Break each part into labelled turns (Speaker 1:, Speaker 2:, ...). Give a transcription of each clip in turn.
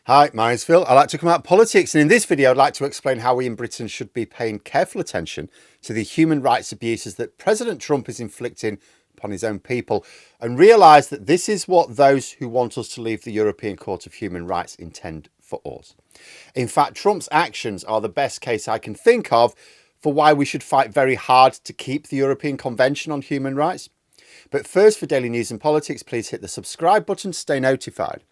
Speaker 1: Hi, my name's Phil. I like to come out politics, and in this video I'd like to explain how we in Britain should be paying careful attention to the human rights abuses that President Trump is inflicting upon his own people, and realise that this is what those who want us to leave the European Court of Human Rights intend for us. In fact, Trump's actions are the best case I can think of for why we should fight very hard to keep the European Convention on Human Rights. But first, for daily news and politics, please hit the subscribe button to stay notified.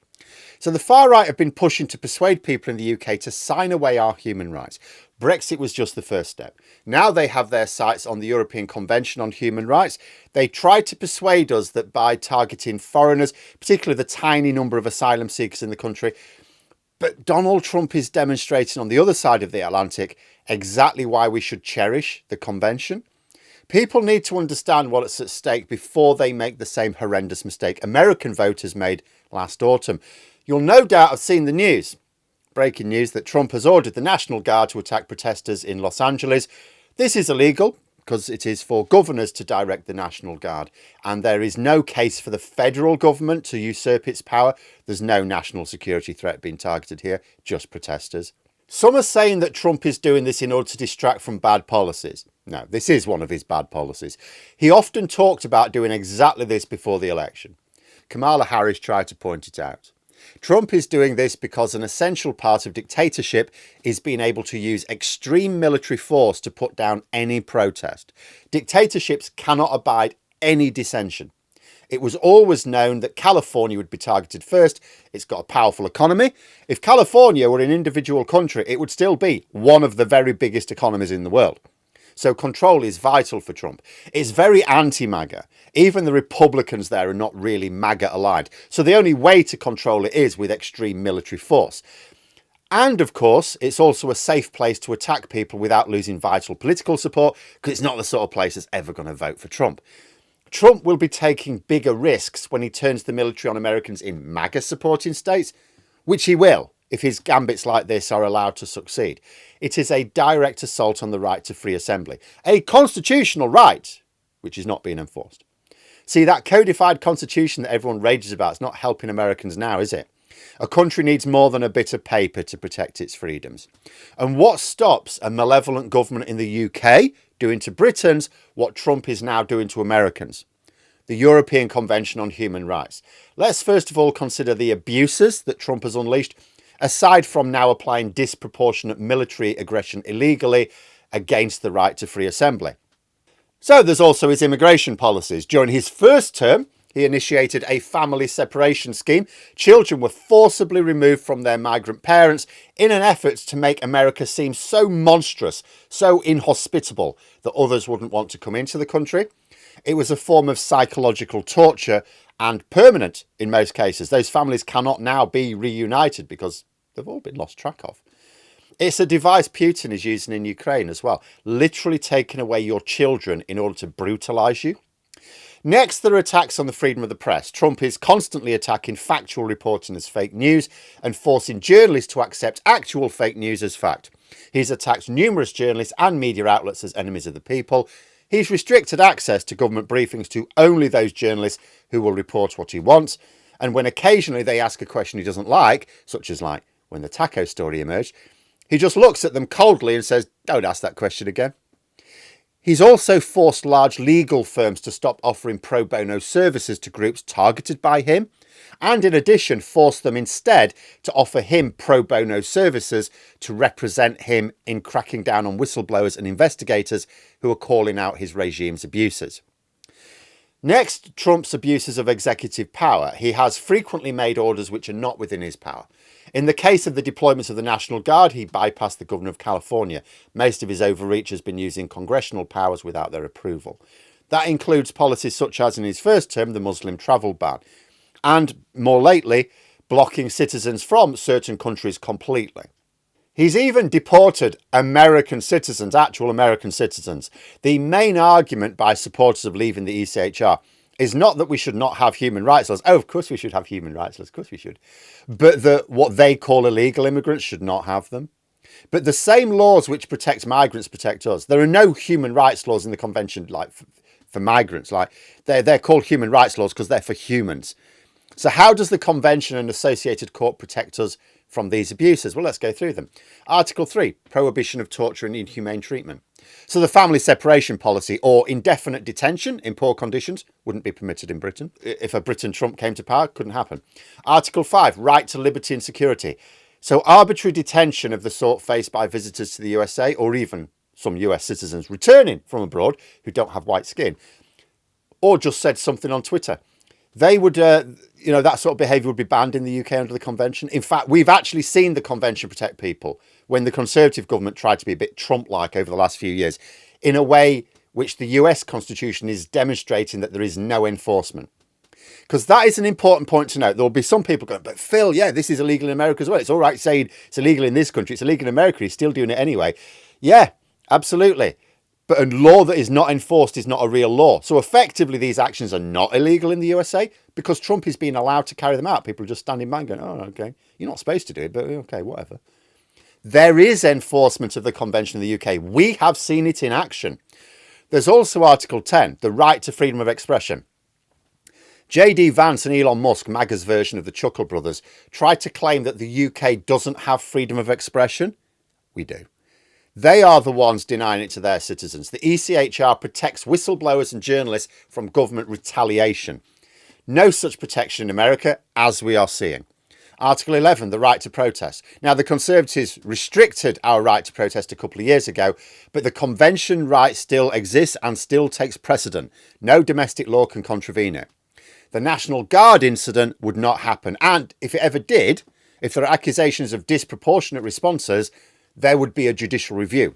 Speaker 1: So the far right have been pushing to persuade people in the UK to sign away our human rights. Brexit was just the first step. Now they have their sights on the European Convention on Human Rights. They tried to persuade us that by targeting foreigners, particularly the tiny number of asylum seekers in the country, but Donald Trump is demonstrating on the other side of the Atlantic exactly why we should cherish the convention. People need to understand what's at stake before they make the same horrendous mistake American voters made last autumn. You'll no doubt have seen the news. Breaking news that Trump has ordered the National Guard to attack protesters in Los Angeles. This is illegal because it is for governors to direct the National Guard, and there is no case for the federal government to usurp its power. There's no national security threat being targeted here, just protesters. Some are saying that Trump is doing this in order to distract from bad policies. No, this is one of his bad policies. He often talked about doing exactly this before the election. Kamala Harris tried to point it out. Trump is doing this because an essential part of dictatorship is being able to use extreme military force to put down any protest. Dictatorships cannot abide any dissension. It was always known that California would be targeted first. It's got a powerful economy. If California were an individual country, it would still be one of the very biggest economies in the world. So control is vital for Trump. It's very anti-MAGA. Even the Republicans there are not really MAGA aligned. So the only way to control it is with extreme military force. And of course, it's also a safe place to attack people without losing vital political support, because it's not the sort of place that's ever going to vote for Trump. Trump will be taking bigger risks when he turns the military on Americans in MAGA supporting states, which he will if his gambits like this are allowed to succeed. It is a direct assault on the right to free assembly, a constitutional right, which is not being enforced. See, that codified constitution that everyone rages about is not helping Americans now, is it? A country needs more than a bit of paper to protect its freedoms. And what stops a malevolent government in the UK doing to Britons what Trump is now doing to Americans? The European Convention on Human Rights. Let's first of all consider the abuses that Trump has unleashed, aside from now applying disproportionate military aggression illegally against the right to free assembly. So there's also his immigration policies. During his first term, he initiated a family separation scheme. Children were forcibly removed from their migrant parents in an effort to make America seem so monstrous, so inhospitable that others wouldn't want to come into the country. It was a form of psychological torture and permanent in most cases. Those families cannot now be reunited because they've all been lost track of. It's a device Putin is using in Ukraine as well, literally taking away your children in order to brutalise you. Next, there are attacks on the freedom of the press. Trump is constantly attacking factual reporting as fake news and forcing journalists to accept actual fake news as fact. He's attacked numerous journalists and media outlets as enemies of the people. He's restricted access to government briefings to only those journalists who will report what he wants. And when occasionally they ask a question he doesn't like, such as like when the taco story emerged, he just looks at them coldly and says, "Don't ask that question again." He's also forced large legal firms to stop offering pro bono services to groups targeted by him, and in addition forced them instead to offer him pro bono services to represent him in cracking down on whistleblowers and investigators who are calling out his regime's abuses. Next, Trump's abuses of executive power. He has frequently made orders which are not within his power. In the case of the deployment of the National Guard, he bypassed the governor of California. Most of his overreach has been using congressional powers without their approval. That includes policies such as, in his first term, the Muslim travel ban, and more lately, blocking citizens from certain countries completely. He's even deported American citizens, actual American citizens. The main argument by supporters of leaving the ECHR is not that we should not have human rights laws. Oh, of course we should have human rights laws. Of course we should. But that what they call illegal immigrants should not have them. But the same laws which protect migrants protect us. There are no human rights laws in the convention like for migrants. Like they're called human rights laws because they're for humans. So how does the convention and associated court protect us from these abuses? Well, let's go through them. Article 3, prohibition of torture and inhumane treatment. So the family separation policy or indefinite detention in poor conditions wouldn't be permitted in Britain. If a Britain Trump came to power, couldn't happen. Article 5, right to liberty and security. So arbitrary detention of the sort faced by visitors to the USA or even some US citizens returning from abroad who don't have white skin or just said something on Twitter. They would, that sort of behaviour would be banned in the UK under the convention. In fact, we've actually seen the convention protect people when the Conservative government tried to be a bit Trump-like over the last few years in a way which the US Constitution is demonstrating that there is no enforcement. Because that is an important point to note. There will be some people going, but Phil, yeah, this is illegal in America as well. It's all right saying it's illegal in this country. It's illegal in America. He's still doing it anyway. Yeah, absolutely. But a law that is not enforced is not a real law. So effectively, these actions are not illegal in the USA because Trump is being allowed to carry them out. People are just standing by and going, oh, okay, you're not supposed to do it, but okay, whatever. There is enforcement of the convention in the UK. We have seen it in action. There's also Article 10, the right to freedom of expression. J.D. Vance and Elon Musk, MAGA's version of the Chuckle Brothers, tried to claim that the UK doesn't have freedom of expression. We do. They are the ones denying it to their citizens. The ECHR protects whistleblowers and journalists from government retaliation. No such protection in America, as we are seeing. Article 11, the right to protest. Now, the Conservatives restricted our right to protest a couple of years ago, but the convention right still exists and still takes precedent. No domestic law can contravene it. The National Guard incident would not happen. And if it ever did, if there are accusations of disproportionate responses, there would be a judicial review.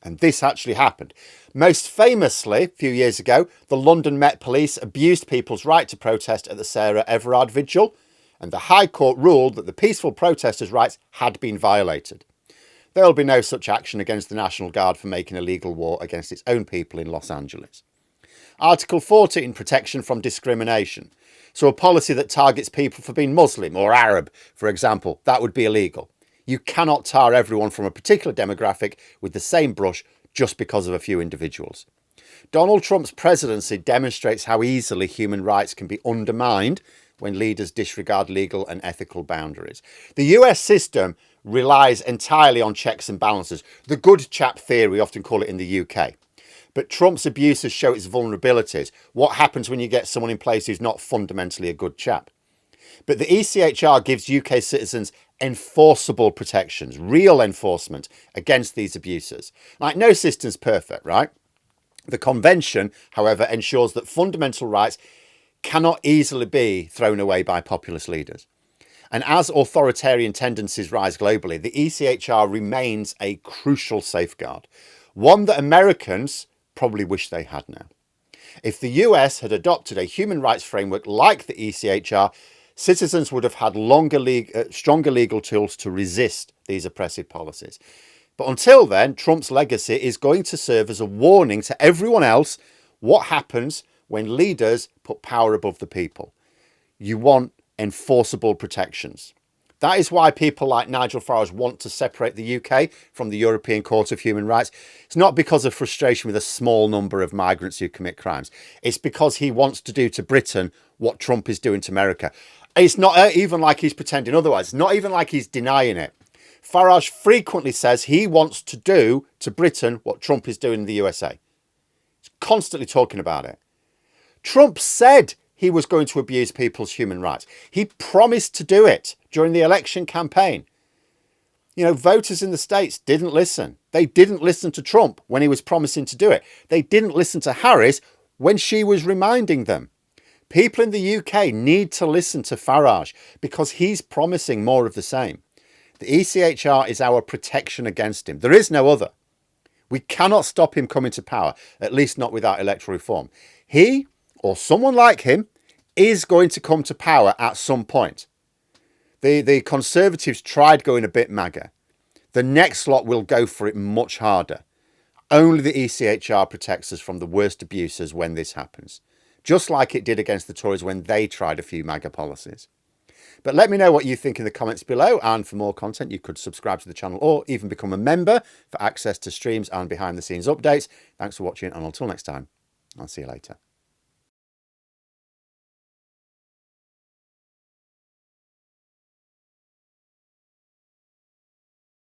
Speaker 1: And this actually happened. Most famously, a few years ago, the London Met Police abused people's right to protest at the Sarah Everard vigil, and the High Court ruled that the peaceful protesters' rights had been violated. There will be no such action against the National Guard for making a legal war against its own people in Los Angeles. Article 14, protection from discrimination. So a policy that targets people for being Muslim or Arab, for example, that would be illegal. You cannot tar everyone from a particular demographic with the same brush just because of a few individuals. Donald Trump's presidency demonstrates how easily human rights can be undermined when leaders disregard legal and ethical boundaries. The US system relies entirely on checks and balances. The good chap theory, we often call it in the UK. But Trump's abuses show its vulnerabilities. What happens when you get someone in place who's not fundamentally a good chap? But the ECHR gives UK citizens enforceable protections, real enforcement against these abuses. Like, no system's perfect, right? The convention, however, ensures that fundamental rights cannot easily be thrown away by populist leaders. And as authoritarian tendencies rise globally, the ECHR remains a crucial safeguard, one that Americans probably wish they had now. If the US had adopted a human rights framework like the ECHR, citizens would have had stronger legal tools to resist these oppressive policies. But until then, Trump's legacy is going to serve as a warning to everyone else what happens when leaders put power above the people. You want enforceable protections. That is why people like Nigel Farage want to separate the UK from the European Court of Human Rights. It's not because of frustration with a small number of migrants who commit crimes. It's because he wants to do to Britain what Trump is doing to America. It's not even like he's pretending otherwise. It's not even like he's denying it. Farage frequently says he wants to do to Britain what Trump is doing in the USA. He's constantly talking about it. Trump said he was going to abuse people's human rights. He promised to do it during the election campaign. You know, voters in the States didn't listen. They didn't listen to Trump when he was promising to do it. They didn't listen to Harris when she was reminding them. People in the UK need to listen to Farage because he's promising more of the same. The ECHR is our protection against him. There is no other. We cannot stop him coming to power, at least not without electoral reform. He, or someone like him, is going to come to power at some point. The Conservatives tried going a bit MAGA. The next lot will go for it much harder. Only the ECHR protects us from the worst abuses when this happens, just like it did against the Tories when they tried a few MAGA policies. But let me know what you think in the comments below, and for more content you could subscribe to the channel or even become a member for access to streams and behind the scenes updates. Thanks for watching, and until next time, I'll see you later.